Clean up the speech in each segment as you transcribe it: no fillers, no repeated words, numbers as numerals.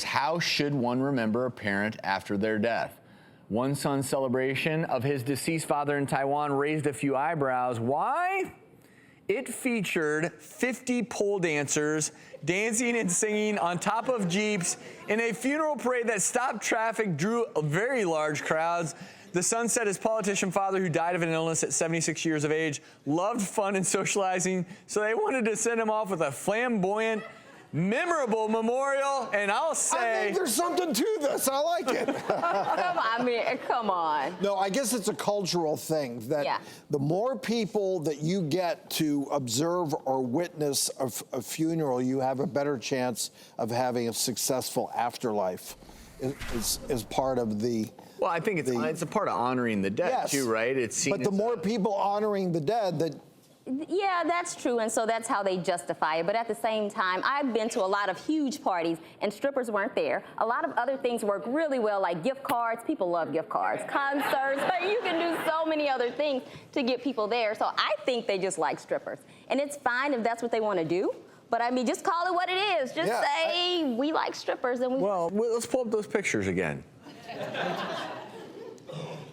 How should one remember a parent after their death? One son's celebration of his deceased father in Taiwan raised a few eyebrows. Why? It featured 50 pole dancers dancing and singing on top of Jeeps in a funeral parade that stopped traffic, drew very large crowds. The son said his politician father, who died of an illness at 76 years of age, loved fun and socializing, so they wanted to send him off with a flamboyant, memorable memorial, and I'll say... I think there's something to this. I like it. Come on. No, I guess it's a cultural thing that the more people that you get to observe or witness a funeral, you have a better chance of having a successful afterlife is part of the... Well, I think it's a part of honoring the dead, too, right? It's seen but the more people honoring the dead, that... Yeah, that's true, and so that's how they justify it. But at the same time, I've been to a lot of huge parties, and strippers weren't there. A lot of other things work really well, like gift cards. People love gift cards. Concerts, but you can do so many other things to get people there. So I think they just like strippers. And it's fine if that's what they want to do. But I mean, just call it what it is. Just say we like strippers. And well, let's pull up those pictures again.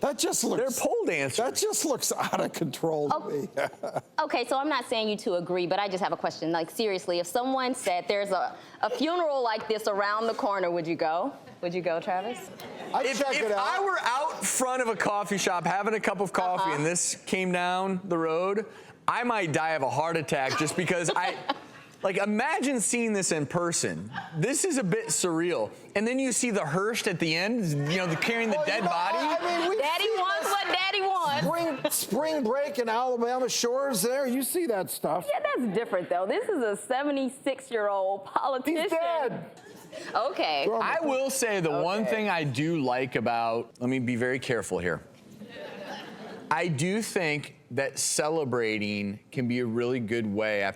That just looks... They're pole dancers. That just looks out of control to me. Okay, so I'm not saying you to agree, but I just have a question. Like, seriously, if someone said there's a funeral like this around the corner, would you go? Would you go, Travis? I'd check it out. If I were out front of a coffee shop having a cup of coffee and this came down the road, I might die of a heart attack just because Like, imagine seeing this in person. This is a bit surreal. And then you see the hearse at the end, you know, carrying the dead body. I mean, Daddy wants what Daddy wants. Spring break in Alabama shores there. You see that stuff. Yeah, that's different, though. This is a 76-year-old politician. He's dead. Okay. I will say the one thing I do like about, let me be very careful here. I do think that celebrating can be a really good way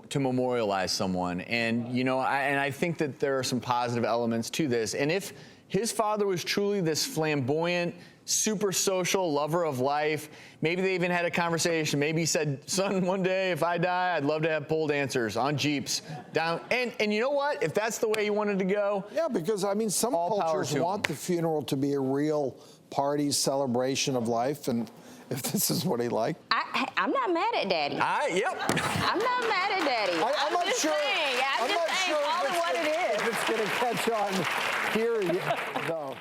to memorialize someone. And, you know, I think that there are some positive elements to this. And if his father was truly this flamboyant, super social lover of life, maybe they even had a conversation. Maybe he said, son, one day if I die, I'd love to have pole dancers on Jeeps down. And you know what? If that's the way he wanted to go. Yeah, because, I mean, some cultures want the funeral to be a real party celebration of life. And if this is what he liked. I'm not mad at Daddy. Yep. I'm not mad at Daddy. I'm not just sure. saying. I'm just saying, call it what it is. If it's going to catch on here, no.